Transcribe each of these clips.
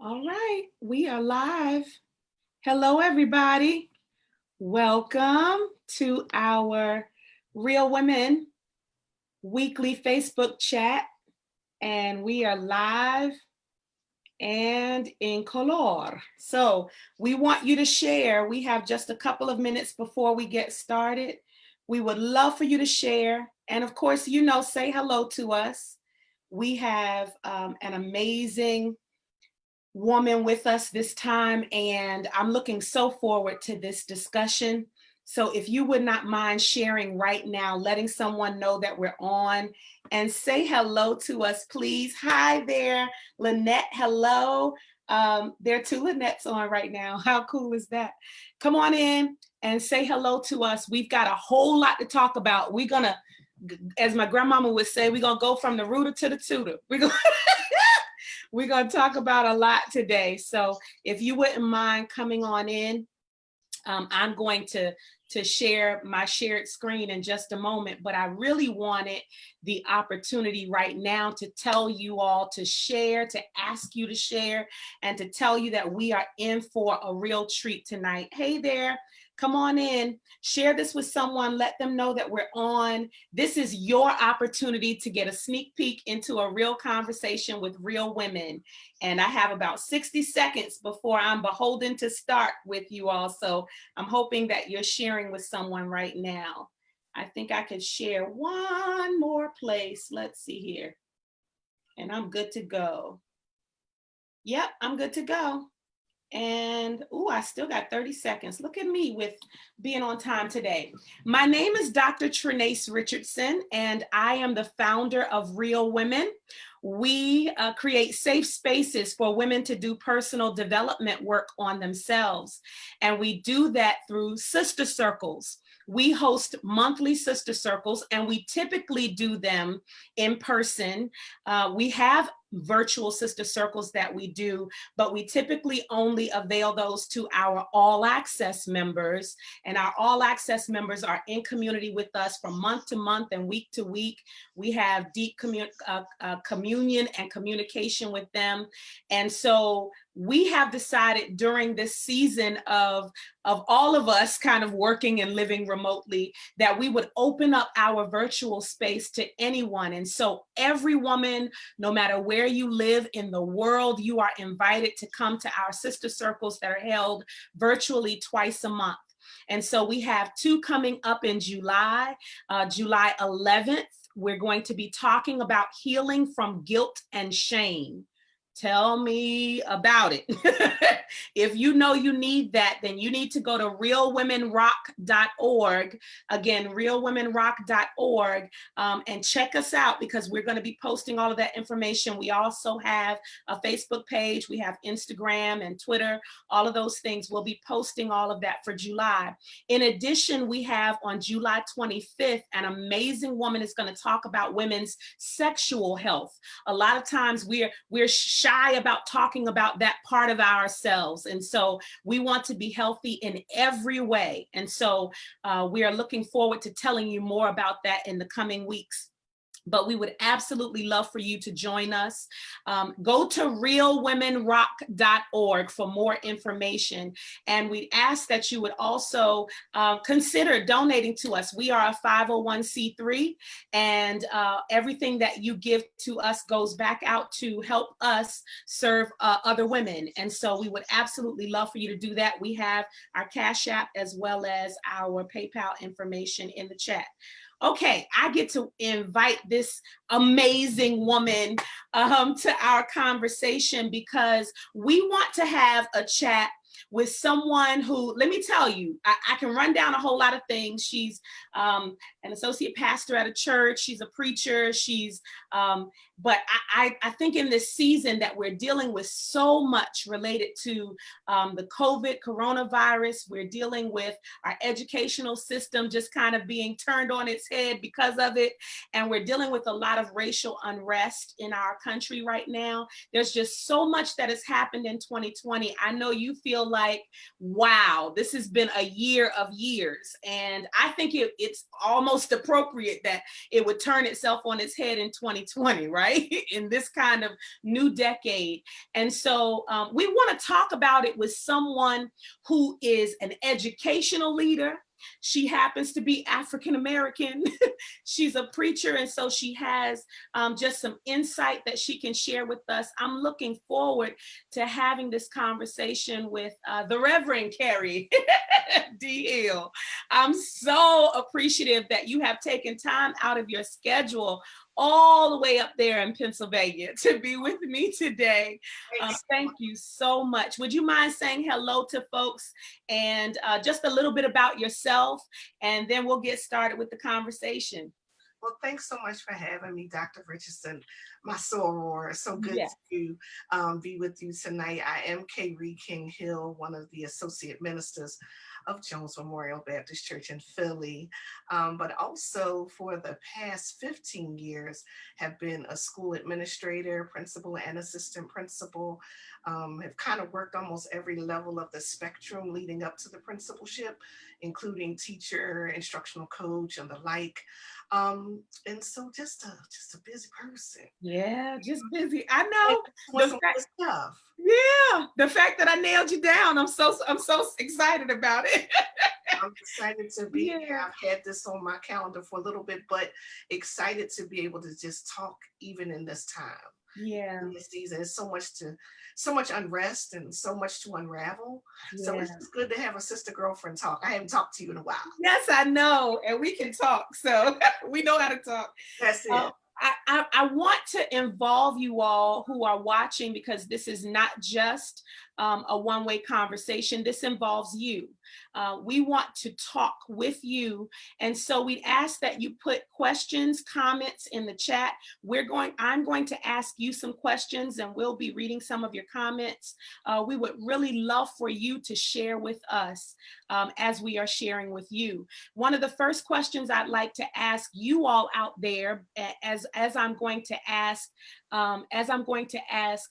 All right, we are live. Hello, everybody. Welcome to our Real Women weekly Facebook chat. And we are live and in color. So we want you to share. We have just a couple of minutes before we get started. We would love for you to share. And of course, say hello to us. We have an amazing woman with us this time, and I'm looking so forward to this discussion. So if you would not mind sharing right now, letting someone know that we're on, and say hello to us, please. Hi there, Lynette. Hello. There are two Lynette's on right now. How cool is that? Come on in and say hello to us. We've got a whole lot to talk about. We're gonna, as my grandmama would say, we're gonna go from the rooter to the tutor. We're going to talk about a lot today. So if you wouldn't mind coming on in, I'm going to share my shared screen in just a moment, but I really wanted the opportunity right now to tell you all to share, to ask you to share, and to tell you that we are in for a real treat tonight. Hey there. Come on in, share this with someone, let them know that we're on. This is your opportunity to get a sneak peek into a real conversation with real women. And I have about 60 seconds before I'm beholden to start with you all. So I'm hoping that you're sharing with someone right now. I think I could share one more place. Let's see here. And I'm good to go. Yep, I'm good to go. And I still got 30 seconds. Look at me with being on time today. My name is Dr. Trenace Richardson, and I am the founder of Real Women. We create safe spaces for women to do personal development work on themselves. And we do that through sister circles. We host monthly sister circles, and we typically do them in person. We have virtual sister circles that we do, but we typically only avail those to our all access members. And our all access members are in community with us from month to month and week to week. We have deep communion and communication with them. And so we have decided during this season of all of us kind of working and living remotely that we would open up our virtual space to anyone. And so every woman, no matter where you live in the world, you are invited to come to our sister circles that are held virtually twice a month. And so we have two coming up in July, July 11th. We're going to be talking about healing from guilt and shame. Tell me about it. If you know you need that, then you need to go to realwomenrock.org. Again, realwomenrock.org, and check us out, because we're going to be posting all of that information. We also have a Facebook page. We have Instagram and Twitter. All of those things. We'll be posting all of that for July. In addition, we have on July 25th, an amazing woman is going to talk about women's sexual health. A lot of times we're shy about talking about that part of ourselves. And so we want to be healthy in every way. And so we are looking forward to telling you more about that in the coming weeks. But we would absolutely love for you to join us. Go to realwomenrock.org for more information. And we ask that you would also consider donating to us. We are a 501c3, and everything that you give to us goes back out to help us serve other women. And so we would absolutely love for you to do that. We have our Cash App as well as our PayPal information in the chat. Okay, I get to invite this amazing woman to our conversation, because we want to have a chat with someone who, let me tell you, I can run down a whole lot of things. She's an associate pastor at a church. She's a preacher. But I think in this season that we're dealing with so much related to the coronavirus, we're dealing with our educational system just kind of being turned on its head because of it. And we're dealing with a lot of racial unrest in our country right now. There's just so much that has happened in 2020. I know you feel feel like, wow, this has been a year of years. And I think it's almost appropriate that it would turn itself on its head in 2020, right? In this kind of new decade. And so we want to talk about it with someone who is an educational leader. She happens to be African American. She's a preacher, and so she has just some insight that she can share with us. I'm looking forward to having this conversation with the Reverend Carrie DL. I'm so appreciative that you have taken time out of your schedule all the way up there in Pennsylvania to be with me today. Thank you so much. Would you mind saying hello to folks and just a little bit about yourself, and then we'll get started with the conversation. Well, thanks so much for having me, Dr. Richardson, my soror. So good to be with you tonight. I am Kay King Hill, one of the associate ministers of Jones Memorial Baptist Church in Philly, but also for the past 15 years have been a school administrator, principal, and assistant principal. Have kind of worked almost every level of the spectrum leading up to the principalship, including teacher, instructional coach, and the like. And so just a busy person. Yeah, just busy. I know. With some good stuff. Yeah, the fact that I nailed you down, I'm so excited about it. I'm excited to be here. I've had this on my calendar for a little bit, but excited to be able to just talk even in this time. Yeah. In this season, there's so much unrest and so much to unravel. Yeah. So it's just good to have a sister girlfriend talk. I haven't talked to you in a while. Yes, I know, and we can talk. So we know how to talk. That's it. I want to involve you all who are watching, because this is not just a one-way conversation. This involves you. We want to talk with you. And so we'd ask that you put questions, comments in the chat. I'm going to ask you some questions, and we'll be reading some of your comments. We would really love for you to share with us as we are sharing with you. One of the first questions I'd like to ask you all out there, as I'm going to ask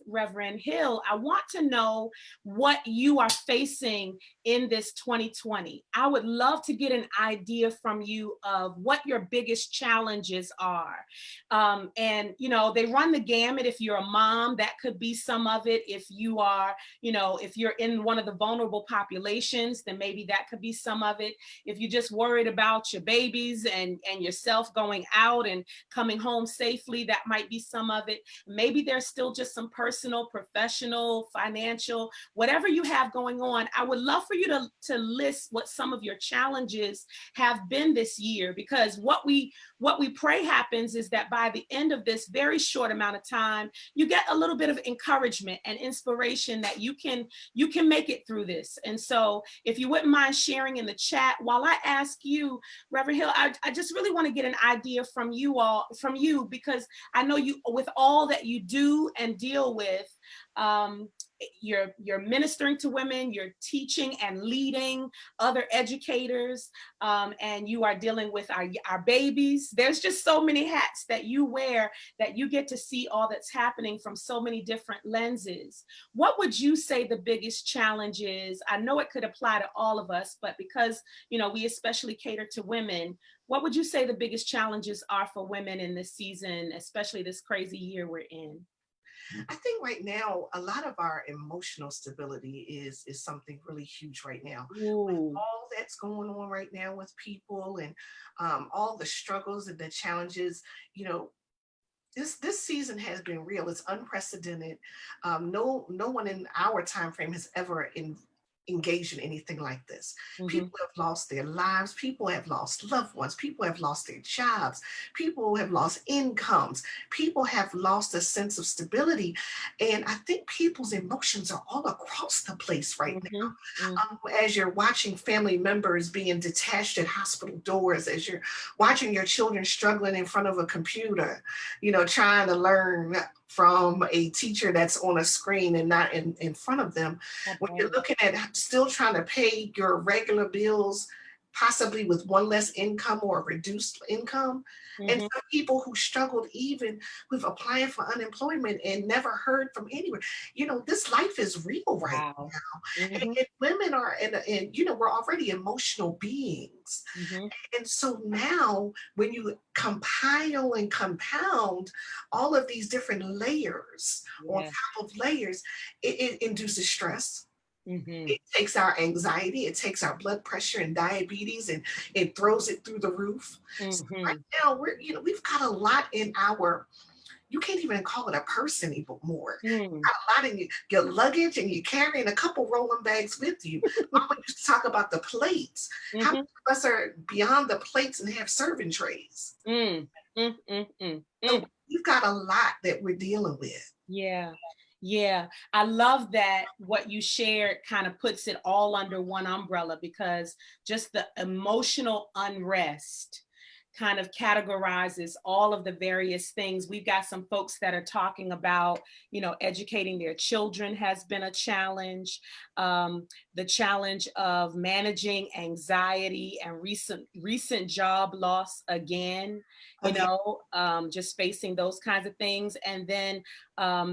Reverend Hill, I want to know what you are facing in this 2020. I would love to get an idea from you of what your biggest challenges are. And, they run the gamut. If you're a mom, that could be some of it. If you are, if you're in one of the vulnerable populations, then maybe that could be some of it. If you're just worried about your babies and yourself going out and coming home safely, that might be some of it. Maybe there's still just some personal, professional, financial, whatever you have going on. I would love for you to list what some of your challenges have been this year, because what we pray happens is that by the end of this very short amount of time, you get a little bit of encouragement and inspiration that you can make it through this. And so if you wouldn't mind sharing in the chat while I ask you, Reverend Hill, I just really want to get an idea from you, because I know you, with all that you do and deal with, you're ministering to women, you're teaching and leading other educators, and you are dealing with our babies. There's just so many hats that you wear, that you get to see all that's happening from so many different lenses. What would you say the biggest challenge is? I know it could apply to all of us, but because we especially cater to women, what would you say the biggest challenges are for women in this season, especially this crazy year we're in? I think right now, a lot of our emotional stability is something really huge right now. Ooh. With all that's going on right now with people and all the struggles and the challenges, this season has been real. It's unprecedented. No one in our time frame has ever engaged in anything like this. Mm-hmm. People have lost their lives. People have lost loved ones. People have lost their jobs. People have lost incomes. People have lost a sense of stability. And I think people's emotions are all across the place right now. Mm-hmm. As you're watching family members being detached at hospital doors, as you're watching your children struggling in front of a computer, trying to learn from a teacher that's on a screen and not in front of them. Okay. When you're looking at still trying to pay your regular bills possibly with one less income or a reduced income. And Mhm. some people who struggled even with applying for unemployment and never heard from anyone. This life is real right Wow. now. And, Mhm. and women are, and we're already emotional beings. Mhm. And so now, when you compile and compound all of these different layers on Yeah. top of layers, it induces stress. Mhm. It takes our anxiety, it takes our blood pressure and diabetes, and it throws it through the roof. So right Mhm. now, we've got a lot in our, you can't even call it a purse anymore. Mm. A lot in your luggage, and you're carrying a couple rolling bags with you. Mama used to talk about the plates. How many Mhm. of us are beyond the plates and have serving trays? Mm. Mm. Mm. Mm. So Mm. we've got a lot that we're dealing with. Yeah. Yeah. I love that what you shared kind of puts it all under one umbrella, because just the emotional unrest kind of categorizes all of the various things. We've got some folks that are talking about, educating their children has been a challenge. The challenge of managing anxiety and recent job loss again, Again, just facing those kinds of things. And then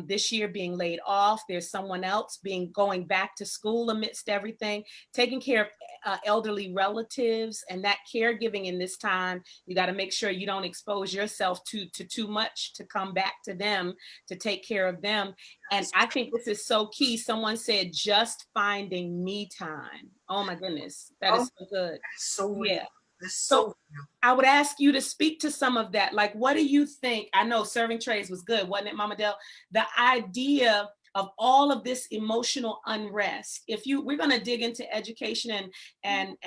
this year being laid off, there's someone else going back to school amidst everything, taking care of elderly relatives, and that caregiving in this time. You got to make sure you don't expose yourself to too much to come back to them, to take care of them. And I think this is so key. Someone said just finding me time. Oh my goodness, that oh, is so good. that's so real. Yeah. That's So so real. I would ask you to speak to some of that. Like, what do you think? I know serving trays was good, wasn't it, Mama Dell? The idea of all of this emotional unrest. We're going to dig into education and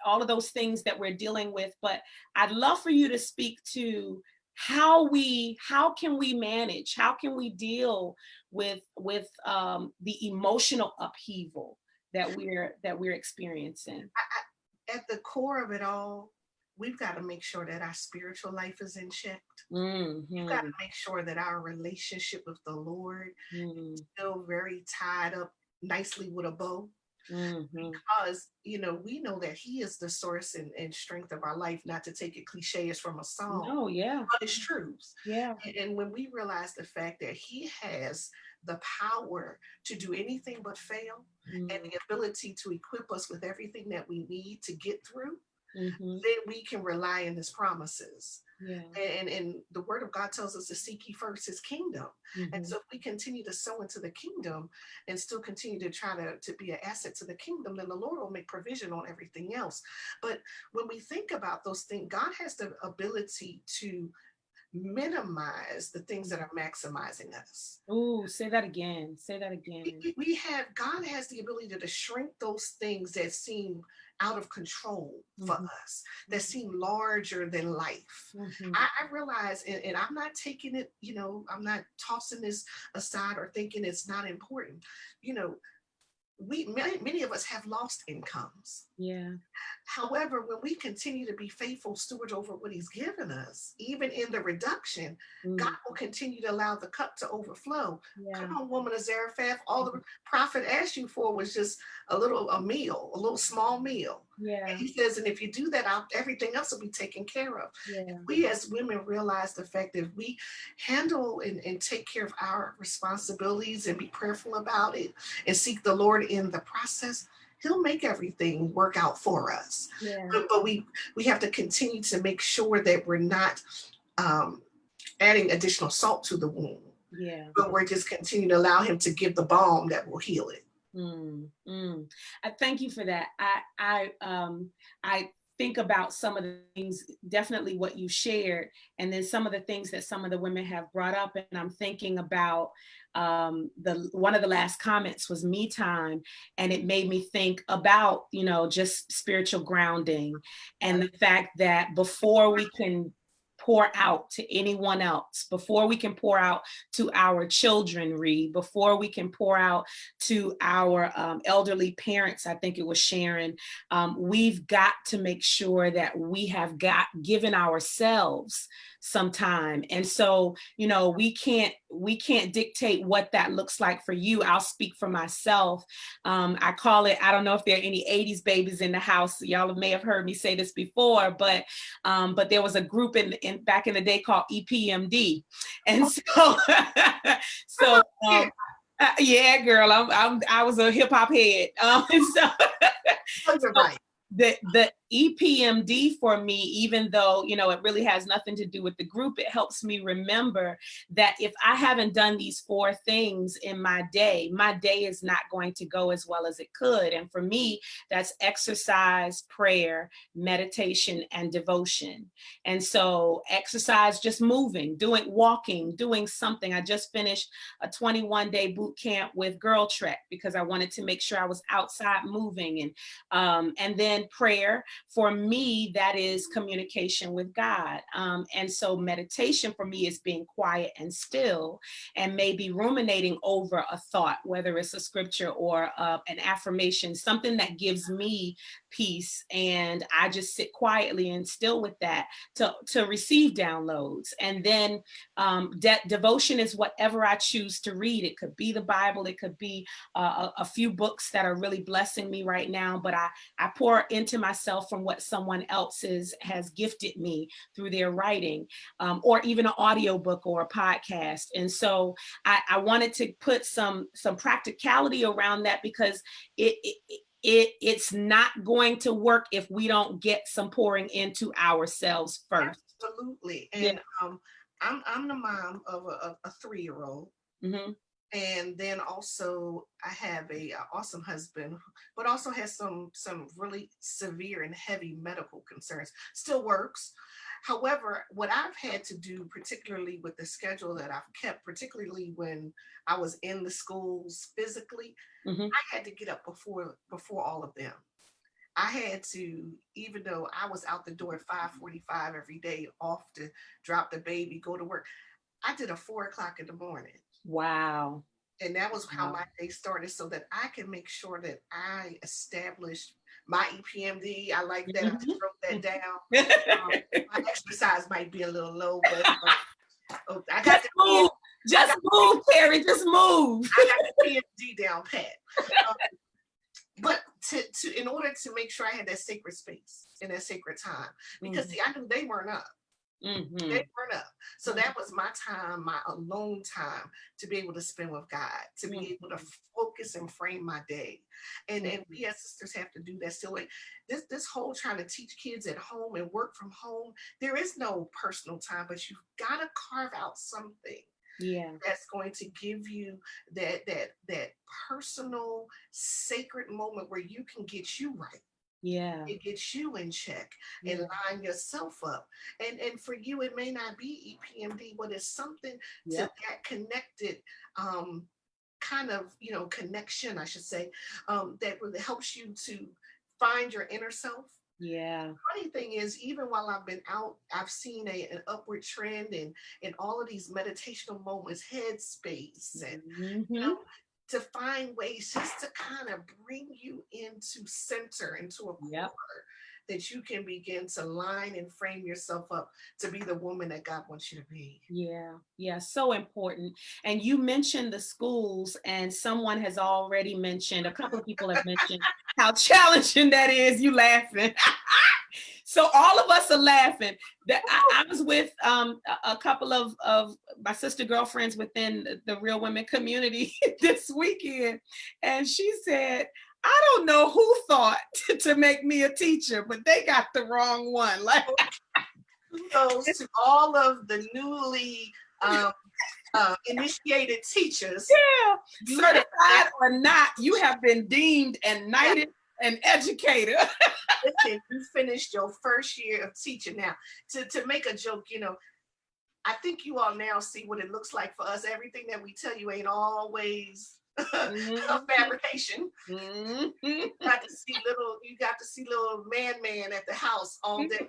all of those things that we're dealing with, but I'd love for you to speak to how can we manage, how can we deal with the emotional upheaval that we're experiencing. At the core of it all, we've got to make sure that our spiritual life is in check. We've got to Hmm. make sure that our relationship with the Lord is Hmm. still very tied up nicely with a bow. Hmm. Because we know that He is the source and strength of our life. Not to take it cliche as from a song, No, yeah, but it's truth. yeah. And when we realize the fact that He has the power to do anything but fail, and Mm, the ability to equip us with everything that we need to get through, mhm, then we can rely on His promises. yeah, And the word of God tells us to seek ye first His kingdom. And mhm, so if we continue to sow into the kingdom and still continue to try to be an asset to the kingdom, then the Lord will make provision on everything else. But when we think about those things, God has the ability to minimize the things that mhm. are maximizing us. Ooh, say that again. Say that again. We have, God has the ability to shrink those things that seem out of control for Mhm, us, that mhm, seem larger than life. mhm. I realize, and I'm not taking it, I'm not tossing this aside or thinking it's not important. You know, many of us have lost incomes. Yeah. However, when we continue to be faithful stewards over what He's given us, even in the reduction, God Mm, will continue to allow the cup to overflow. Come yeah. on, woman of Zarephath, all the prophet asked you for was just a meal, a little small meal. And Yeah. He says, and if you do that, everything else will be taken care of. If Yeah. we as women realize the fact that if we handle and take care of our responsibilities and be prayerful about it and seek the Lord in the process, He'll make everything work out for us. Yeah. But we have to continue to make sure that we're not um, adding additional salt to the wound, Yeah. but we're just continuing to allow Him to give the balm that will heal it. Mm, mm. I thank you for that. I think about some of the things, definitely what you shared, and then some of the things that some of the women have brought up. And I'm thinking about the one of the last comments was me time, and it made me think about just spiritual grounding, and Yeah. the fact that before we can pour out to anyone else, before we can pour out to our children, Reed, before we can pour out to our elderly parents, I think it was Sharon, we've got to make sure that we have given ourselves some time. And so, we can't dictate what that looks like for you. I'll speak for myself. I call it, I don't know if there are any 80s babies in the house. Y'all may have heard me say this before, but there was a group in back in the day called EPMD. And so, so, yeah, girl, I was a hip hop head. And so, You're right. The EPMD for me, even though, it really has nothing to do with the group, it helps me remember that if I haven't done these 4 things in my day is not going to go as well as it could. And for me, that's exercise, prayer, meditation, and devotion. And so exercise, just moving, walking, doing something. I just finished a 21-day boot camp with Girl Trek because I wanted to make sure I was outside moving. And then prayer, for me, that is communication with God. And so meditation for me is being quiet and still, and maybe ruminating over a thought, whether it's a scripture or an affirmation, something that gives me peace. And I just sit quietly and still with that to receive downloads. And then devotion is whatever I choose to read. It could be the Bible, it could be a few books that are really blessing me right now, but I pour into myself from what someone else has gifted me through their writing, or even an audiobook or a podcast. And so I wanted to put some practicality around that, because it's not going to work if we don't get some pouring into ourselves first. Absolutely. And I'm the mom of a 3-year-old. Mm-hmm. And then also I have a awesome husband, but also has some really severe and heavy medical concerns. Still works. However, what I've had to do, particularly with the schedule that I've kept, particularly when I was in the schools physically, Mm-hmm. I had to get up before all of them. I had to, even though I was out the door at 5:45 every day, off to drop the baby, go to work, I did a 4 o'clock in the morning. Wow. And that was how my day started, so that I can make sure that I established my EPMD. I like that. I just wrote that down. My exercise might be a little low, but I got just move, Terry. Just move. I got the PMD down pat. But to in order to make sure I had that sacred space and that sacred time, because see, I knew they weren't up. Mm-hmm. They weren't up. So that was my time, my alone time, to be able to spend with God, to be able to focus and frame my day. And we as sisters have to do that still. Like this whole trying to teach kids at home and work from home, there is no personal time, but you've got to carve out something. Yeah, that's going to give you that personal sacred moment where you can get you right. Yeah, It gets you in check and line yourself up. And for you, it may not be EPMD, but it's something to that connected kind of, connection, I should say, that really helps you to find your inner self. Yeah. Funny thing is, even while I've been out, I've seen an upward trend in all of these meditational moments, headspace, and to find ways just to kind of bring you into center, into a corner that you can begin to line and frame yourself up to be the woman that God wants you to be. Yeah, so important. And you mentioned the schools, and someone has already mentioned, a couple of people have mentioned how challenging that is. You laughing. So all of us are laughing. That I was with a couple of my sister girlfriends within the Real Women community this weekend, and she said, I don't know who thought to make me a teacher, but they got the wrong one. Like, kudos to all of the newly initiated teachers. Yeah, certified or not, you have been deemed and knighted an educator. Listen, you finished your first year of teaching. Now, to make a joke, I think you all now see what it looks like for us. Everything that we tell you ain't always a fabrication. You got to see little man at the house all day.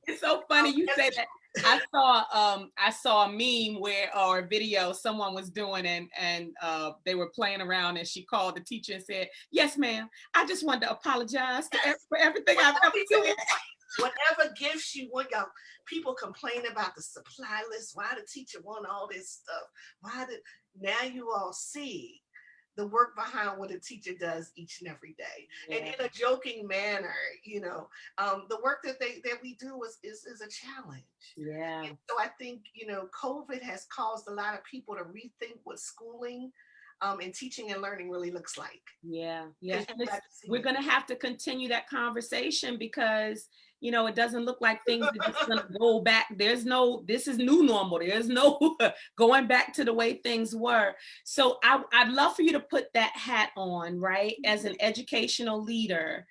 It's so funny you say that. I saw a meme or a video someone was doing, and they were playing around, and she called the teacher and said, "Yes, ma'am. I just wanted to apologize for everything I've ever said." whatever gifts you want. Y'all, people complain about the supply list. Why the teacher want all this stuff? Why did now you all see the work behind what a teacher does each and every day, and in a joking manner, the work that we do is a challenge. Yeah. And so I think COVID has caused a lot of people to rethink what schooling and teaching and learning really looks like. Yeah. And We're going to have to continue that conversation because, it doesn't look like things are just going to go back. This is new normal. There's no going back to the way things were. So I'd love for you to put that hat on, right? As an educational leader,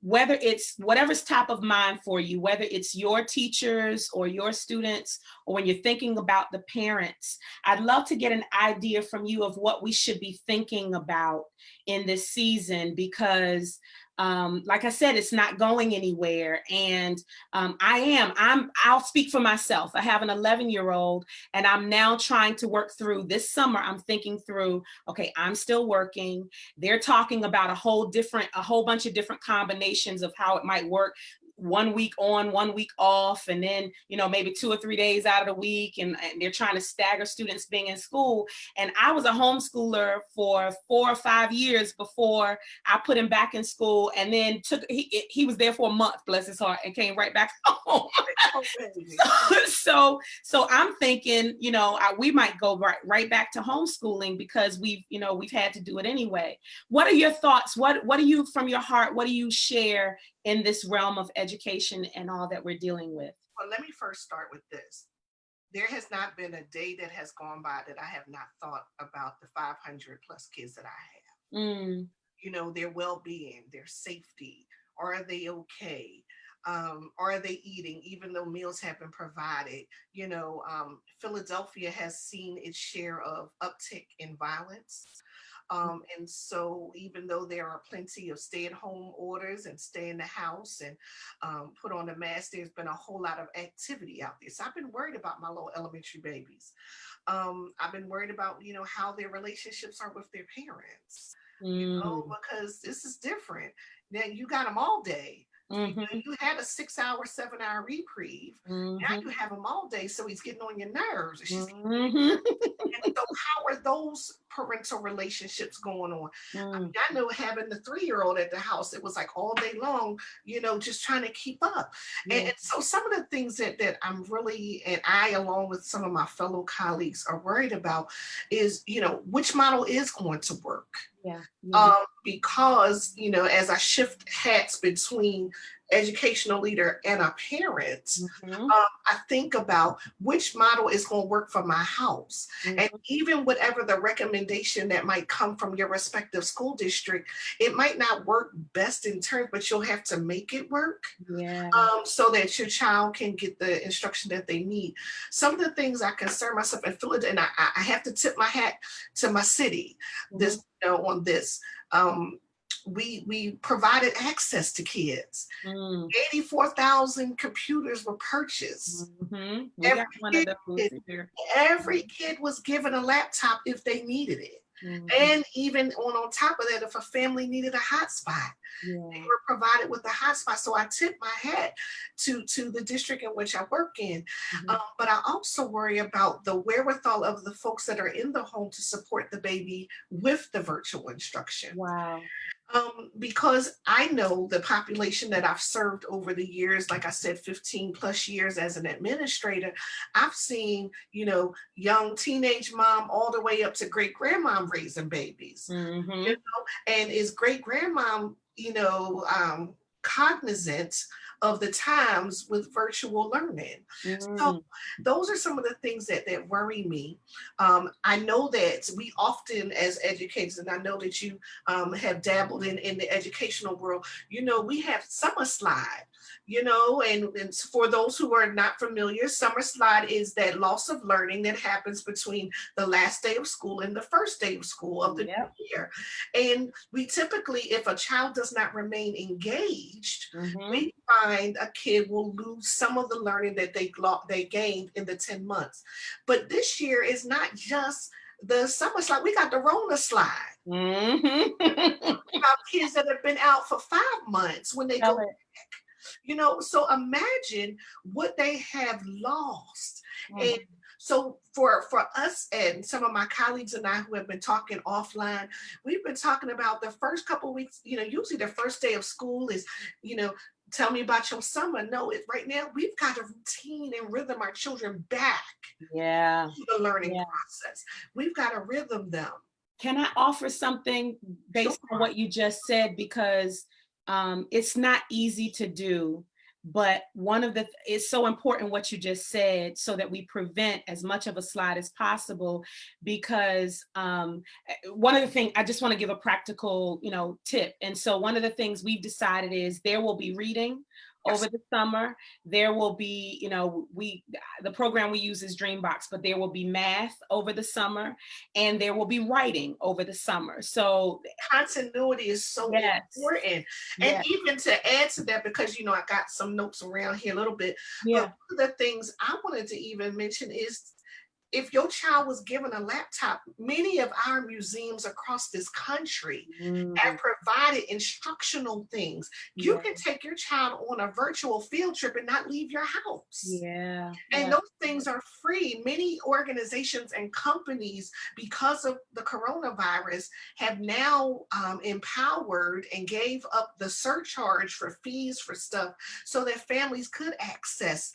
whether it's whatever's top of mind for you, whether it's your teachers or your students, or when you're thinking about the parents, I'd love to get an idea from you of what we should be thinking about in this season, because like I said, it's not going anywhere. And I'll speak for myself. I have an 11-year-old, and I'm now trying to work through this summer. I'm thinking through, okay, I'm still working. They're talking about a whole bunch of different combinations of how it might work. 1 week on, 1 week off, and then, maybe 2 or 3 days out of the week. And they're trying to stagger students being in school. And I was a homeschooler for 4 or 5 years before I put him back in school, and then he was there for a month, bless his heart, and came right back home. so I'm thinking, we might go right back to homeschooling because we've had to do it anyway. What are your thoughts? What do you, from your heart, what do you share in this realm of education and all that we're dealing with? Well, let me first start with this. There has not been a day that has gone by that I have not thought about the 500 plus kids that I have. Their well-being, their safety. Are they okay? Are they eating, even though meals have been provided? Philadelphia has seen its share of uptick in violence. And so even though there are plenty of stay-at-home orders and stay in the house and put on a mask, there's been a whole lot of activity out there. So I've been worried about my little elementary babies. I've been worried about, how their relationships are with their parents, because this is different. Now you got them all day. You had a 6-hour, 7-hour reprieve. Now you have him all day, so he's getting on your nerves. And so how are those parental relationships going on? I know having the 3-year-old at the house, it was like all day long, just trying to keep up. And so some of the things that I'm really, and I, along with some of my fellow colleagues, are worried about is, which model is going to work. Because, as I shift hats between educational leader and a parent, I think about which model is going to work for my house. And even whatever the recommendation that might come from your respective school district, it might not work best in turn, but you'll have to make it work so that your child can get the instruction that they need. Some of the things I concern myself in Philadelphia, and I have to tip my hat to my city on this. We provided access to kids. 84,000 computers were purchased. Every kid was given a laptop if they needed it. And even on top of that, if a family needed a hotspot, they were provided with a hotspot. So I tip my hat to the district in which I work in. But I also worry about the wherewithal of the folks that are in the home to support the baby with the virtual instruction. Wow. Because I know the population that I've served over the years, like I said, 15 plus years as an administrator, I've seen, young teenage mom all the way up to great grandmom raising babies, and is great grandmom, cognizant of the times with virtual learning. So those are some of the things that worry me. I know that we often, as educators, and I know that you have dabbled in the educational world, we have summer slide, and for those who are not familiar, summer slide is that loss of learning that happens between the last day of school and the first day of school of the new year. And we typically, if a child does not remain engaged, we find a kid will lose some of the learning that they gained in the 10 months. But this year is not just the summer slide, we got the Rona slide. About kids that have been out for 5 months when they go back. So imagine what they have lost. Mhm. And so for us and some of my colleagues and I who have been talking offline, we've been talking about the first couple of weeks, usually the first day of school is, you know, tell me about your summer. No, right now we've got a routine and rhythm our children back Yeah. to the learning Yeah. process. We've got to rhythm them. Can I offer something Sure. based on what you just said? Because it's not easy to do, but it's so important what you just said so that we prevent as much of a slide as possible. Because one of the things, I just want to give a practical, tip. And so one of the things we've decided is there will be reading over Yes. the summer. There will be, the program we use is Dreambox, but there will be math over the summer, and there will be writing over the summer. So Continuity is so yes, important. And yes, even to add to that, because I got some notes around here a little bit, but yeah. one of the things I wanted to even mention is if your child was given a laptop, many of our museums across this country have Mm, provided instructional things. You yeah, can take your child on a virtual field trip and not leave your house. yeah, And yeah, those things are free. Many organizations and companies, because of the coronavirus, have now empowered and gave up the surcharge for fees for stuff so that families could access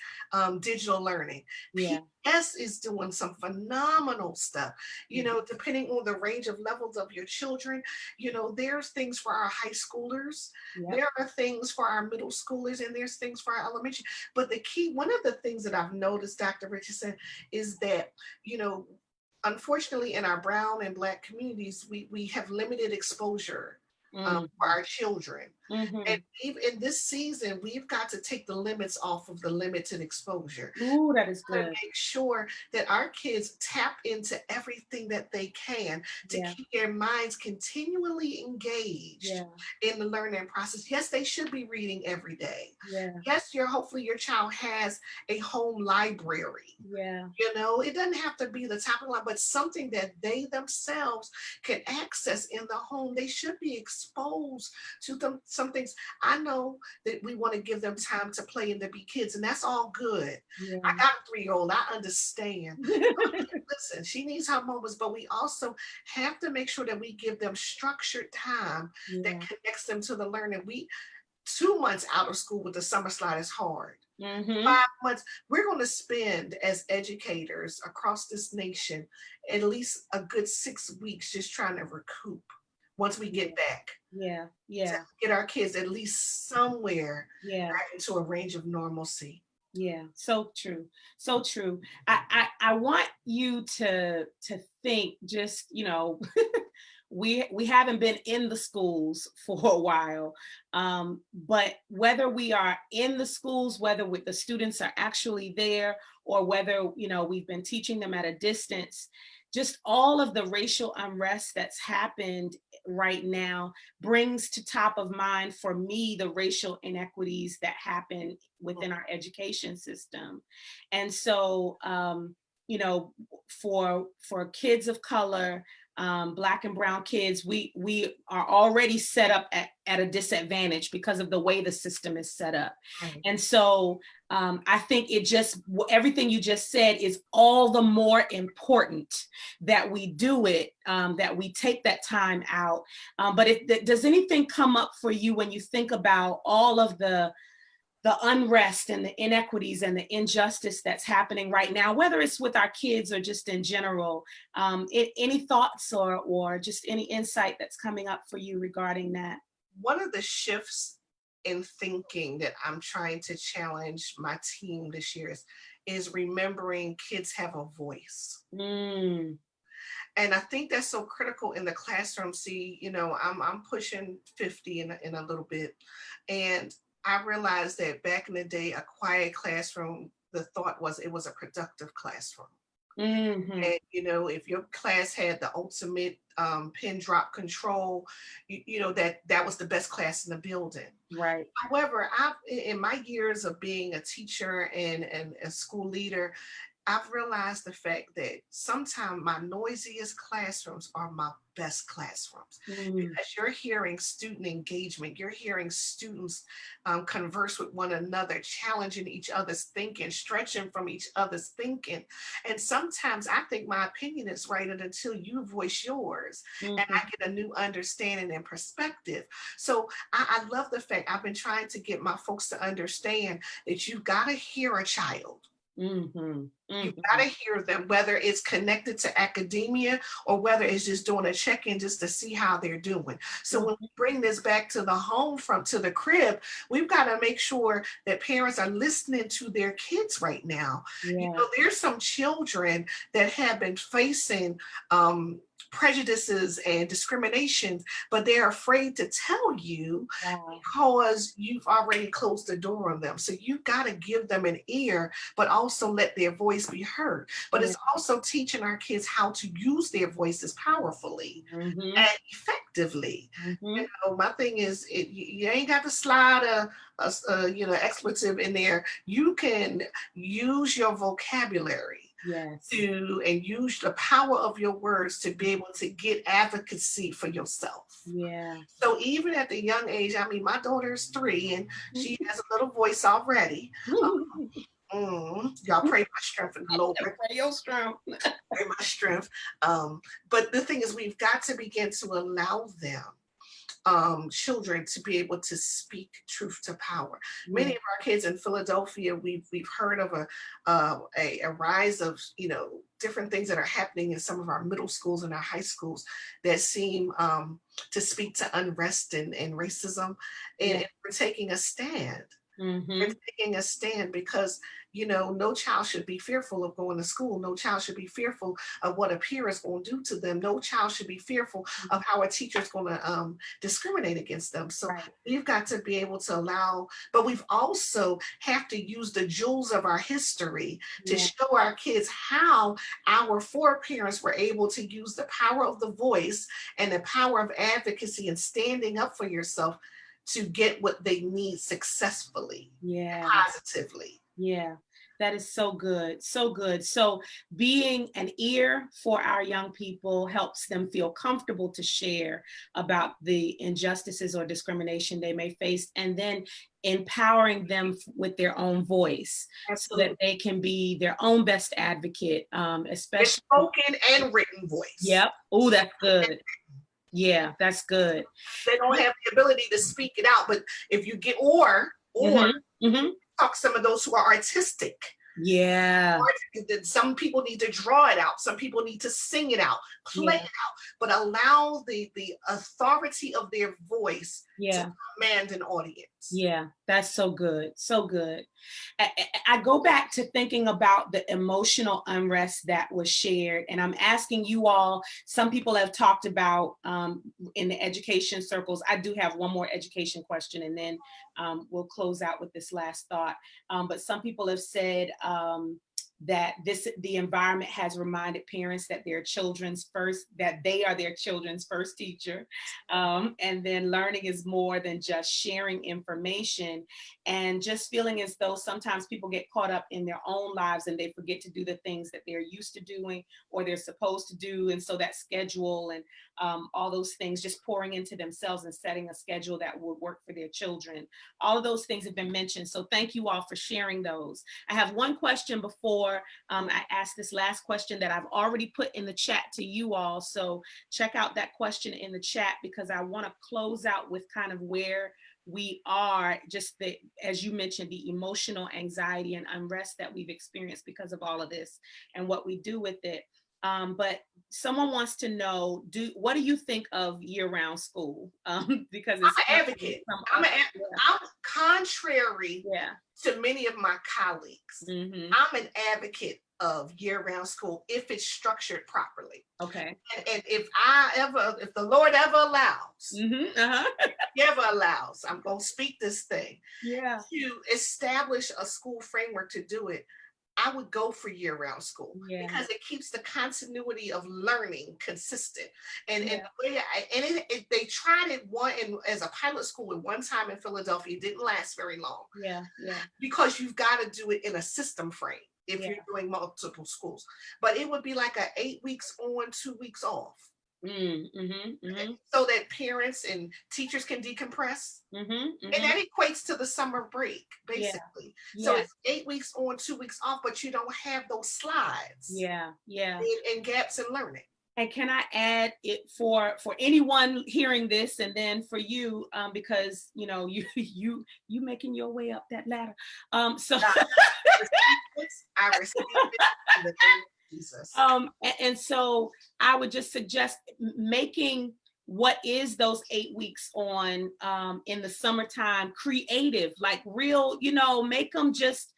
digital learning. yeah, PS is doing some phenomenal stuff, mhm, depending on the range of levels of your children. There's things for our high schoolers, yep, there are things for our middle schoolers, and there's things for our elementary. But one of the things that I've noticed, Dr. Richardson, is that, you know, unfortunately in our brown and black communities, we have limited exposure mhm, for our children. And mhm. in this season, we've got to take the limits off of the limited exposure Ooh, that is to good. make sure that our kids tap into everything that they can to Yeah, keep their minds continually engaged yeah, in the learning process. Yes, they should be reading every day. yeah, Yes, hopefully your child has a home library. yeah, It doesn't have to be the top of the line, but something that they themselves can access in the home. They should be exposed to some things. I know that we want to give them time to play and to be kids, and that's all good. I yeah. got a 3-year-old, I understand. Listen, she needs her moments, but we also have to make sure that we give them structured time that Yeah. connects them to the learning. 2 months out of school with the summer slide is hard. Mm-hmm. 5 months, we're going to spend as educators across this nation at least a good 6 weeks just trying to recoup once we Yeah, get back yeah, to yeah, get our kids at least somewhere yeah. back into a range of normalcy. Yeah, so true. So true. I want you to think just, we haven't been in the schools for a while. But whether we are in the schools, whether the students are actually there, or whether, we've been teaching them at a distance, just all of the racial unrest that's happened right now brings to top of mind for me the racial inequities that happen within our education system. And so, for kids of color, Black and brown kids, we are already set up at a disadvantage because of the way the system is set up. Right. And so I think everything you just said is all the more important that we do it, that we take that time out. But does anything come up for you when you think about all of the unrest and the inequities and the injustice that's happening right now, whether it's with our kids or just in general? Any thoughts or just any insight that's coming up for you regarding that? One of the shifts in thinking that I'm trying to challenge my team this year is remembering kids have a voice. Mm, And I think that's so critical in the classroom. See, I'm pushing 50 in a little bit. And I realized that back in the day, a quiet classroom, the thought was it was a productive classroom. hmm. And if your class had the ultimate pin drop control, that was the best class in the building. Right. However, in my years of being a teacher and a school leader, I've realized the fact that sometimes my noisiest classrooms are my best classrooms Mm, because you're hearing student engagement, you're hearing students converse with one another, challenging each other's thinking, stretching from each other's thinking. And sometimes I think my opinion is right until you voice yours and mhm, I get a new understanding and perspective. So I love the fact I've been trying to get my folks to understand that you've got to hear a child. mhm, You mhm, gotta hear them, whether it's connected to academia or whether it's just doing a check-in just to see how they're doing. So when we mhm. bring this back to the home from to the crib, we've got to make sure that parents are listening to their kids right now. You Yeah, know, there's some children that have been facing um, prejudices and discriminations, but they're afraid to tell you wow. because you've already closed the door on them. So you've got to give them an ear, but also let their voice be heard. But Yeah. it's also teaching our kids how to use their voices powerfully Mhm, and effectively. You mhm. know, my thing is, you ain't got to slide expletive in there. You can use your vocabulary Yes. to and use the power of your words to be able to get advocacy for yourself. Yeah. So even at the young age, I mean, my daughter's 3 and she has a little voice already. Y'all pray my strength in the Lord, Pray your strength. pray my strength. But the thing is, we've got to begin to allow them, children, to be able to speak truth to power. Many Yeah, of our kids in Philadelphia, we've heard of a rise of different things that are happening in some of our middle schools and our high schools that seem to speak to unrest and racism, yeah. and we're taking a stand. We're Mhm. taking a stand because no child should be fearful of going to school. No child should be fearful of what a peer is going to do to them. No child should be fearful of how a teacher is going to discriminate against them. So Right. we've got to be able to allow, but we've also have to use the jewels of our history to Yeah, show our kids how our foreparents were able to use the power of the voice and the power of advocacy and standing up for yourself to get what they need successfully yeah. and positively. Yeah, that is so good. So good. So, being an ear for our young people helps them feel comfortable to share about the injustices or discrimination they may face, and then empowering them with their own voice so that Absolutely. they can be their own best advocate, It's especially. spoken and written voice. Yep. Oh, that's good. Yeah, that's good. They don't have the ability to speak it out, but if you get or Hmm. Hmm. talk some of those who are artistic. Yeah. Some people need to draw it out. Some people need to sing it out, play it Yeah. out, but allow the authority of their voice to Yeah. command an audience. Yeah, that's so good. So good. I go back to thinking about the emotional unrest that was shared, and I'm asking you all. Some people have talked about in the education circles. I do have one more education question, and then we'll close out with this last thought. But some people have said that the environment has reminded parents that they are their children's first teacher, and then learning is more than just sharing information, and just feeling as though sometimes people get caught up in their own lives and they forget to do the things that they're used to doing or they're supposed to do. And so that schedule and all those things, just pouring into themselves and setting a schedule that would work for their children. All of those things have been mentioned. So thank you all for sharing those. I have one question before I ask this last question that I've already put in the chat to you all. So check out that question in the chat because I want to close out with kind of where we are, just the, as you mentioned, the emotional anxiety and unrest that we've experienced because of all of this and what we do with it. But someone wants to know, what do you think of year-round school? Because I'm it's an advocate. some I'm, other, a, I'm contrary yeah, to many of my colleagues. yeah. Hmm. I'm an advocate of year-round school if it's structured properly. Okay. And if the Lord ever allows, Hmm. Uh-huh. ever allows, I'm gonna speak this thing Yeah, to establish a school framework to do it. I would go for year-round school yeah, because it keeps the continuity of learning consistent. And yeah, the way they tried it as a pilot school at one time in Philadelphia. It didn't last very long yeah, yeah, because you've got to do it in a system frame. if you're doing multiple schools. But it would be like a 8 weeks on, 2 weeks off. So that parents and teachers can decompress. And that equates to the summer break, basically. So it's 8 weeks on, 2 weeks off, but you don't have those slides. And gaps in learning. And can I add it for anyone hearing this, and then for you, because you know you making your way up that ladder. So I received it in the name of Jesus. And so I would just suggest making what is those 8 weeks on in the summertime creative, like real, you know, make them just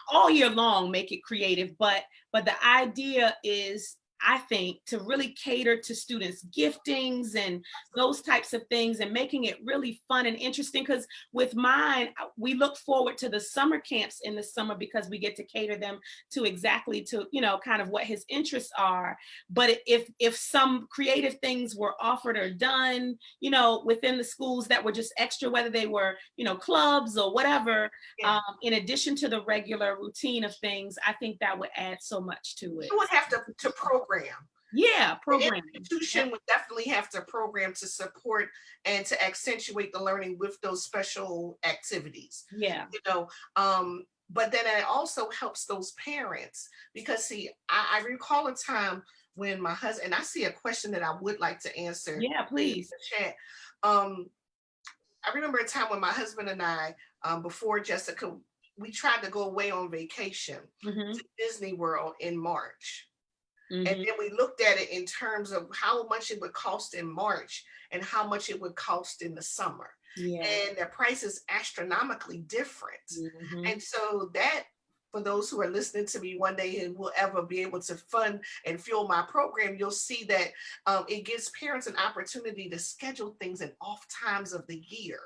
all year long, make it creative. But the idea is, I think, to really cater to students' giftings and those types of things, and making it really fun and interesting. Because with mine, we look forward to the summer camps in the summer because we get to cater them to exactly to, you know, kind of what his interests are. But if some creative things were offered or done, you know, within the schools that were just extra, whether they were, you know, clubs or whatever, in addition to the regular routine of things, I think that would add so much to it. You would have to program. Program. The institution would definitely have to program to support and to accentuate the learning with those special activities. You know, but then it also helps those parents, because see, I recall a time when my husband, and I see a question that I would like to answer. Please. In the chat. I remember a time when my husband and I, before Jessica, we tried to go away on vacation to Disney World in March. And then we looked at it in terms of how much it would cost in March and how much it would cost in the summer. And the price is astronomically different. And so that, for those who are listening to me one day and will ever be able to fund and fuel my program, you'll see that it gives parents an opportunity to schedule things in off times of the year.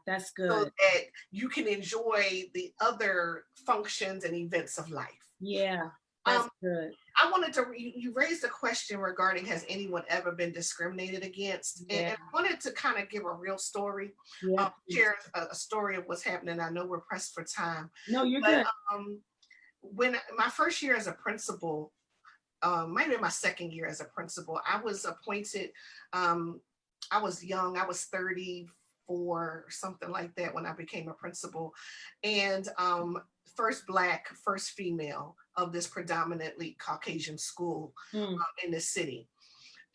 That's good. So that you can enjoy the other functions and events of life. That's good. I wanted to, you raised a question regarding, has anyone ever been discriminated against? And I wanted to kind of give a real story, share a story of what's happening. I know we're pressed for time. No, you're good. When my first year as a principal, might have been my second year as a principal, I was appointed, I was young, I was 34, something like that when I became a principal. And first Black, first female of this predominantly Caucasian school in the city.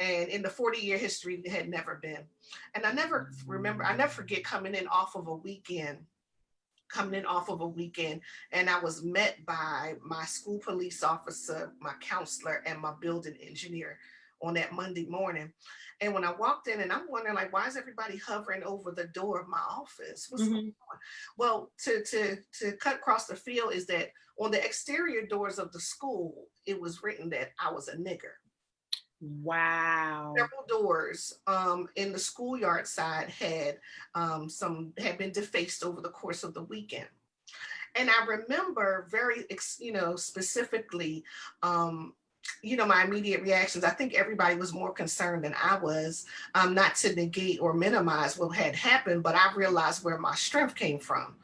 And in the 40-year history, it had never been. And I never forget coming in off of a weekend, and I was met by my school police officer, my counselor, and my building engineer on that Monday morning. And when I walked in, and I'm wondering, like, why is everybody hovering over the door of my office? What's going on? Well, to cut across the field is that on the exterior doors of the school, it was written that I was a nigger. Wow. Several doors in the schoolyard side had been defaced over the course of the weekend. And I remember very, specifically, my immediate reactions. I think everybody was more concerned than I was, not to negate or minimize what had happened, but I realized where my strength came from.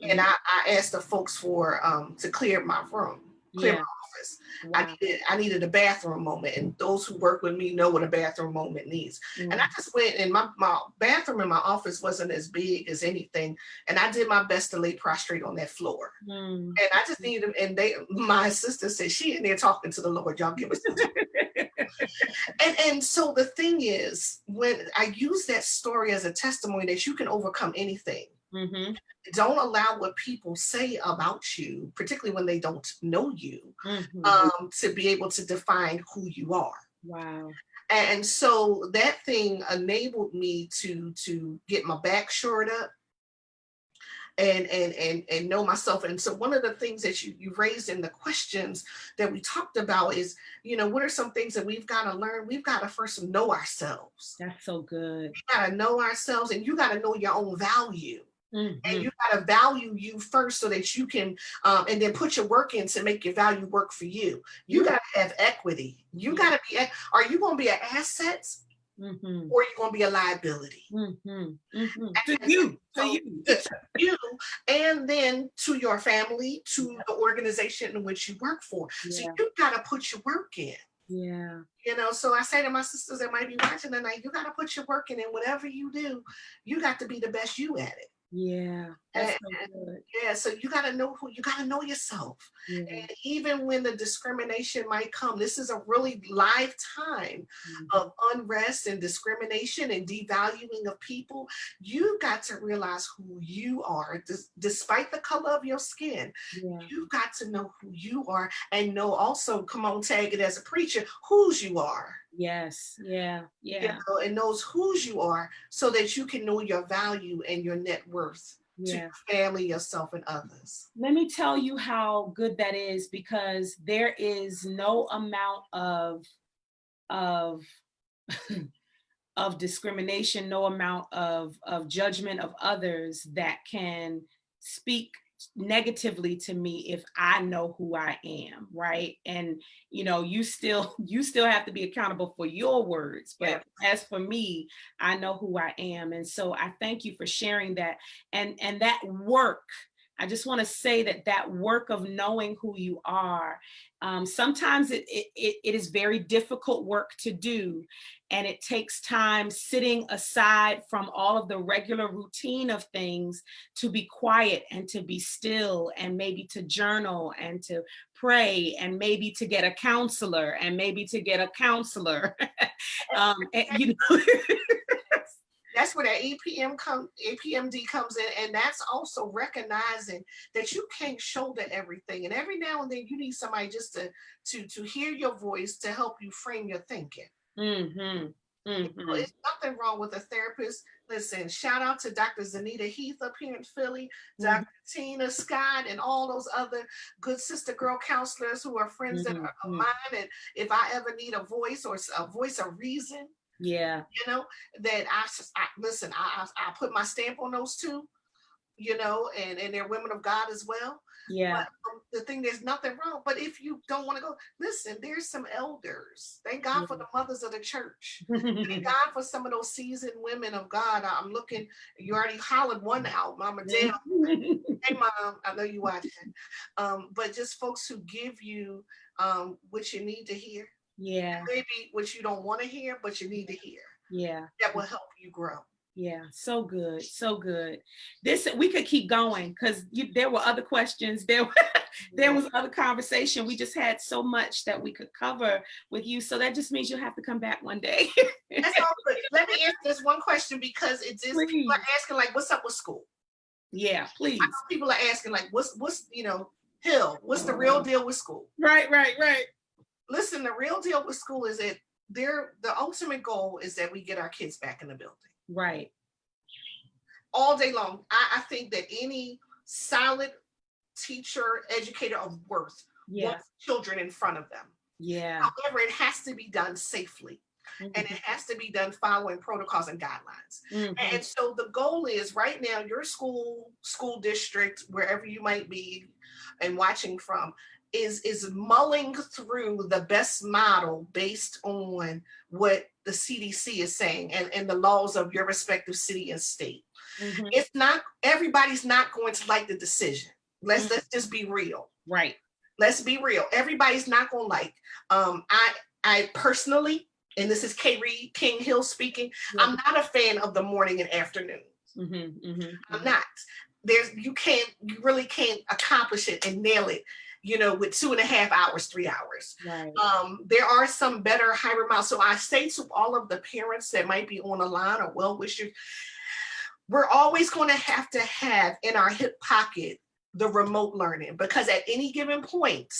And I asked the folks to clear my room, clear my office. Wow. I needed a bathroom moment, and those who work with me know what a bathroom moment needs. And I just went, and my bathroom in my office wasn't as big as anything, and I did my best to lay prostrate on that floor. And I just needed, and my sister said, she in there talking to the Lord, y'all give us and so the thing is, when I use that story as a testimony that you can overcome anything. Don't allow what people say about you, particularly when they don't know you, to be able to define who you are. Wow. And so that thing enabled me to get my back shored up and know myself. And so one of the things that you raised in the questions that we talked about is, what are some things that we've got to learn? We've got to first know ourselves. That's so good. We got to know ourselves, and you got to know your own value. And you got to value you first so that you can, and then put your work in to make your value work for you. You got to have equity. You got to be, are you going to be an asset Mm-hmm. or you're going to be a liability. Mm-hmm. Mm-hmm. To And you, to so you. to you, and then to your family, to the organization in which you work for. So Yeah. you got to put your work in. Yeah. So I say to my sisters that might be watching tonight, you got to put your work in, and whatever you do, you got to be the best you at it. Yeah. That's And, so good. yeah, so you got to know you got to know yourself. Yeah. And even when the discrimination might come, this is a really live time Mm-hmm. of unrest and discrimination and devaluing of people. You got to realize who you are, despite the color of your skin. Yeah. You've got to know who you are and know also, come on, tag it as a preacher, whose you are. Yes. Yeah. Yeah. And knows whose you are so that you can know your value and your net worth to Yeah. your family, yourself, and others. Let me tell you how good that is, because there is no amount of of discrimination, no amount of judgment of others that can speak negatively to me if I know who I am, right? And you still have to be accountable for your words, Yeah. but as for me, I know who I am. And so I thank you for sharing that. And that work, I just want to say that work of knowing who you are, sometimes it is very difficult work to do, and it takes time sitting aside from all of the regular routine of things to be quiet and to be still, and maybe to journal and to pray, and maybe to get a counselor, and maybe to get a counselor. And, That's where that APMD comes in, and that's also recognizing that you can't shoulder everything, and every now and then you need somebody just to hear your voice to help you frame your thinking. mm-hmm, mm-hmm, It's nothing wrong with a therapist. Listen, shout out to Dr. Zanita Heath up here in Philly, mm-hmm, Dr. Tina Scott, and all those other good sister girl counselors who are friends that are of mm-hmm. mine. And if I ever need a voice or a voice of reason, Yeah, that I listen, I put my stamp on those two, and they're women of God as well. yeah. But the thing, there's nothing wrong. But if you don't want to go, listen, there's some elders. Thank God for the mothers of the church. Thank God for some of those seasoned women of God. I'm looking, you already hollered one out, Mama Dale. Hey, Mom, I know you watching. But just folks who give you what you need to hear. Yeah, Maybe what you don't want to hear, but you need to hear. yeah. That will help you grow. Yeah, so good, so good. This we could keep going, because there were other questions. There was other conversation. We just had so much that we could cover with you. So that just means you'll have to come back one day. That's all good. Let me answer this one question, because it's just people are asking, like, what's up with school? Yeah, I please. know people are asking, like, what's Hill, what's the real deal with school? Right. Listen, the real deal with school is that the ultimate goal is that we get our kids back in the building. Right. All day long. I think that any solid teacher, educator of worth wants children in front of them. Yeah. However, it has to be done safely. Mm-hmm. And it has to be done following protocols and guidelines. Mm-hmm. And so the goal is, right now, your school district, wherever you might be and watching from, is mulling through the best model based on what the CDC is saying and the laws of your respective city and state. Mm-hmm. It's not, everybody's not going to like the decision. Let's just be real. Right. Let's be real. Everybody's not going to like. I personally, and this is K. Reed King Hill speaking, I'm not a fan of the morning and afternoon. Mm-hmm. Mm-hmm. I'm not. You really can't accomplish it and nail it, with 2.5 hours, 3 hours. Right. There are some better hybrid models. So I say to all of the parents that might be on the line or well-wishers, we're always going to have in our hip pocket the remote learning, because at any given point,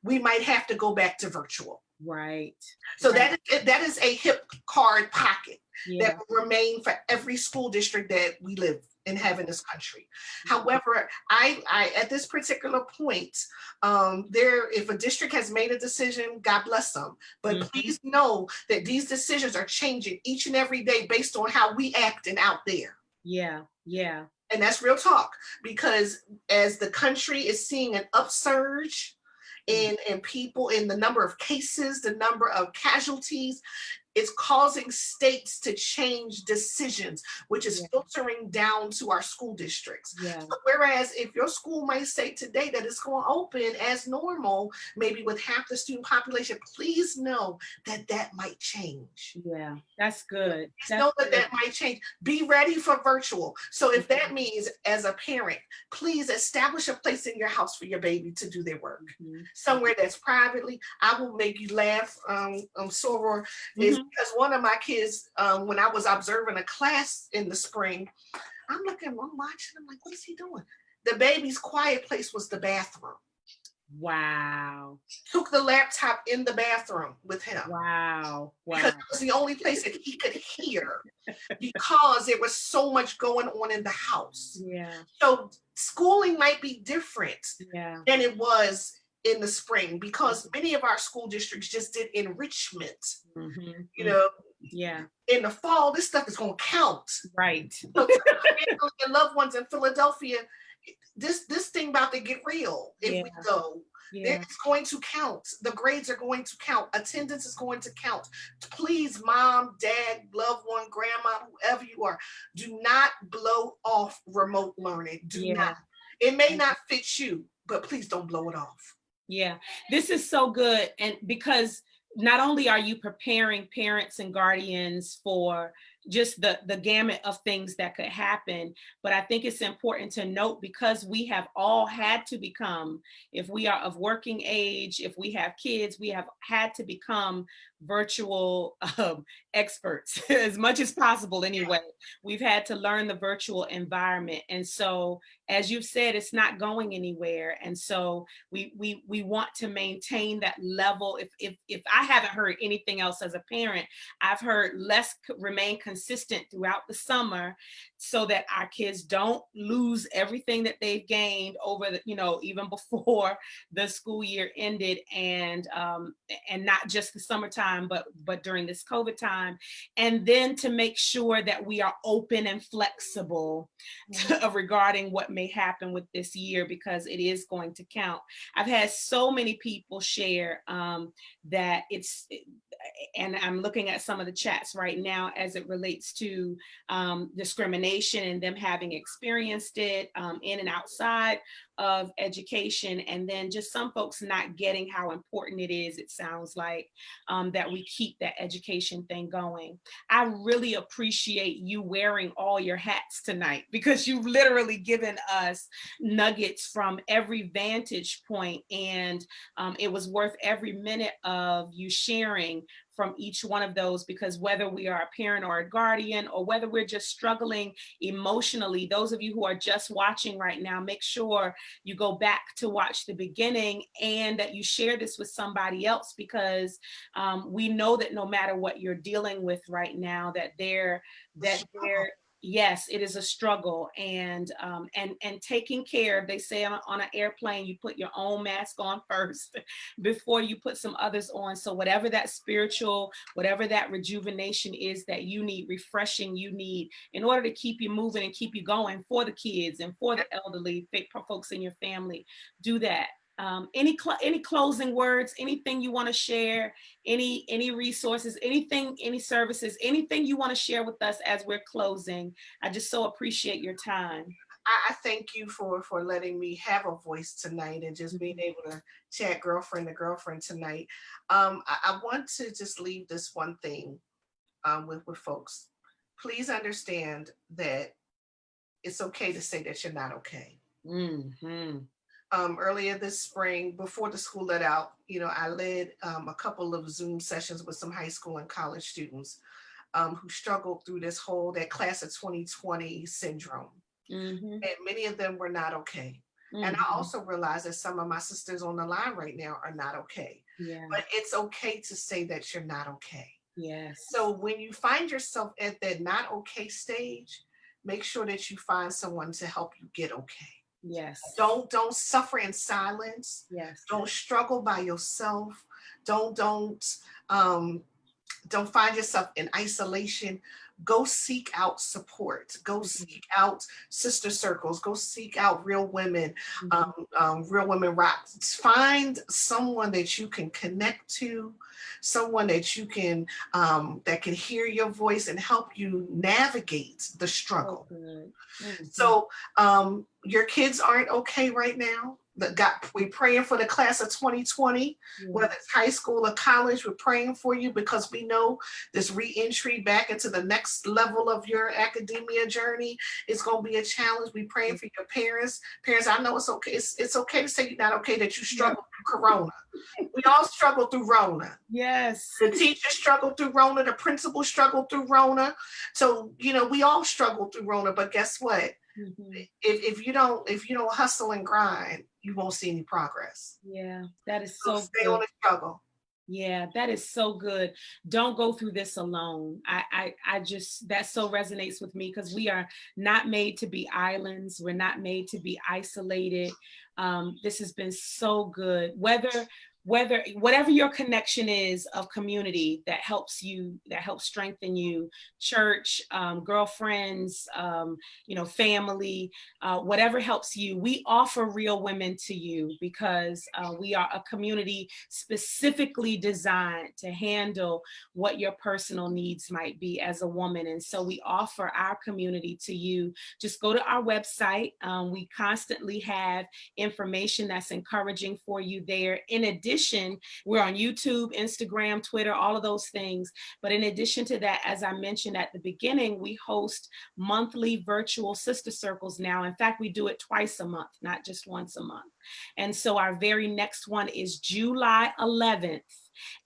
we might have to go back to virtual. Right. So that is a hip card pocket that will remain for every school district that we live and have in this country. However, I at this particular point, if a district has made a decision, God bless them. But please know that these decisions are changing each and every day based on how we acting out there. Yeah. And that's real talk, because as the country is seeing an upsurge in people, in the number of cases, the number of casualties, It's causing states to change decisions, which is filtering down to our school districts. Yeah. So whereas if your school might say today that it's going to open as normal, maybe with half the student population, please know that that might change. Yeah, that's good. Just That's know that good. that might change. Be ready for virtual. So if that means as a parent, please establish a place in your house for your baby to do their work. Somewhere that's privately. I will make you laugh, Soror, is because one of my kids, when I was observing a class in the spring, I'm watching, I'm like, what is he doing? The baby's quiet place was the bathroom. Wow. Took the laptop in the bathroom with him. Wow. Because it was the only place that he could hear because there was so much going on in the house. Yeah. So schooling might be different than it was in the spring because many of our school districts just did enrichment. You know, in the fall, this stuff is going to count. Right. So your loved ones in Philadelphia, this thing about to get real if we go. It's going to count. The grades are going to count. Attendance is going to count. Please, mom, dad, loved one, grandma, whoever you are, do not blow off remote learning. Do not. It may not fit you, but please don't blow it off. Yeah, this is so good. And because not only are you preparing parents and guardians for just the gamut of things that could happen, but I think it's important to note because we have all had to become, if we are of working age, if we have kids, we have had to become virtual experts as much as possible anyway. We've had to learn the virtual environment. And so, as you've said, it's not going anywhere. And so we want to maintain that level. If I haven't heard anything else as a parent, I've heard let's remain consistent throughout the summer so that our kids don't lose everything that they've gained over the, even before the school year ended, and not just the summertime, but during this COVID time. And then to make sure that we are open and flexible regarding what may happen with this year, because it is going to count. I've had so many people share that and I'm looking at some of the chats right now as it relates to discrimination and them having experienced it in and outside of education, and then just some folks not getting how important it is, it sounds like, that we keep that education thing going. I really appreciate you wearing all your hats tonight, because you've literally given us nuggets from every vantage point, and it was worth every minute of you sharing from each one of those, because whether we are a parent or a guardian, or whether we're just struggling emotionally, those of you who are just watching right now, make sure you go back to watch the beginning and that you share this with somebody else, because we know that no matter what you're dealing with right now, yes, it is a struggle, and taking care. They say on an airplane, you put your own mask on first before you put some others on. So whatever that spiritual, whatever that rejuvenation is that you need, refreshing you need in order to keep you moving and keep you going for the kids and for the elderly folks in your family, do that. Any closing words, anything you want to share, any resources, anything, any services, anything you want to share with us as we're closing? I just so appreciate your time. I thank you for letting me have a voice tonight and just being able to chat girlfriend to girlfriend tonight. I want to just leave this one thing with folks. Please understand that it's okay to say that you're not okay. Earlier this spring, before the school let out, I led a couple of Zoom sessions with some high school and college students who struggled through that class of 2020 syndrome. And many of them were not okay. And I also realized that some of my sisters on the line right now are not okay. But it's okay to say that you're not okay. Yes. So when you find yourself at that not okay stage, make sure that you find someone to help you get okay. Yes. Don't suffer in silence. Yes. Don't struggle by yourself. Don't find yourself in isolation, go seek out support, go seek out sister circles, go seek out real women, real women rock. Find someone that you can connect to, someone that you can that can hear your voice and help you navigate the So struggle. good. So your kids aren't okay right now. We're praying for the class of 2020, whether it's high school or college. We're praying for you because we know this re-entry back into the next level of your academia journey is going to be a challenge. We're praying for your parents. Parents, I know it's okay. It's okay to say you're not okay that you struggled through Corona. We all struggle through Rona. Yes. The teachers struggled through Rona. The principal struggled through Rona. So, we all struggle through Rona. But guess what? If you don't hustle and grind, you won't see any progress. Yeah, that is So so stay good. on the struggle. Yeah, that is so good. Don't go through this alone. I just, that so resonates with me because we are not made to be islands. We're not made to be isolated. This has been so good. Whatever your connection is of community that helps you, that helps strengthen you, church, girlfriends, family, whatever helps you, we offer Real Women to you because we are a community specifically designed to handle what your personal needs might be as a woman. And so we offer our community to you. Just go to our website. We constantly have information that's encouraging for you there. In addition, we're on YouTube, Instagram, Twitter, all of those things. But in addition to that, as I mentioned at the beginning, we host monthly virtual sister circles now. In fact, we do it twice a month, not just once a month. And so our very next one is July 11th.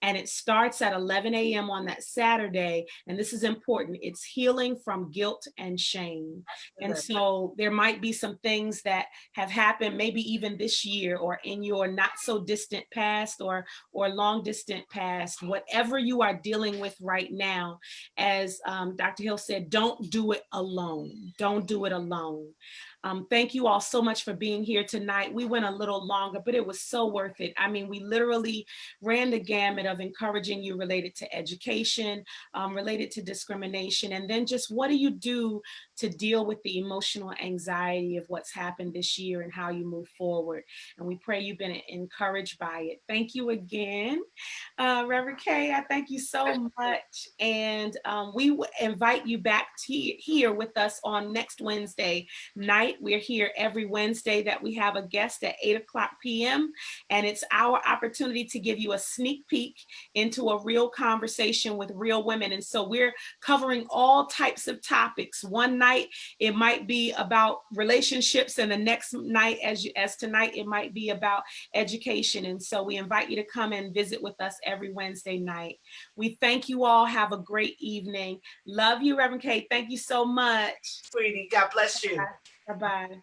And it starts at 11 a.m. on that Saturday. And this is important. It's healing from guilt and shame. And so there might be some things that have happened, maybe even this year or in your not so distant past or long distant past, whatever you are dealing with right now. As Dr. Hill said, don't do it alone. Don't do it alone. Thank you all so much for being here tonight. We went a little longer, but it was so worth it. I mean, we literally ran the gamut of encouraging you related to education, related to discrimination, and then just what do you do to deal with the emotional anxiety of what's happened this year and how you move forward. And we pray you've been encouraged by it. Thank you again. Reverend Kay, I thank you so much. And we invite you back here with us on next Wednesday night. We're here every Wednesday that we have a guest at 8:00 p.m. And it's our opportunity to give you a sneak peek into a real conversation with real women. And so we're covering all types of topics. One night, it might be about relationships, and the next night, as tonight, it might be about education. And so we invite you to come and visit with us every Wednesday night. We thank you all. Have a great evening. Love you, Reverend Kate. Thank you so much. Sweetie, God bless you. Bye-bye.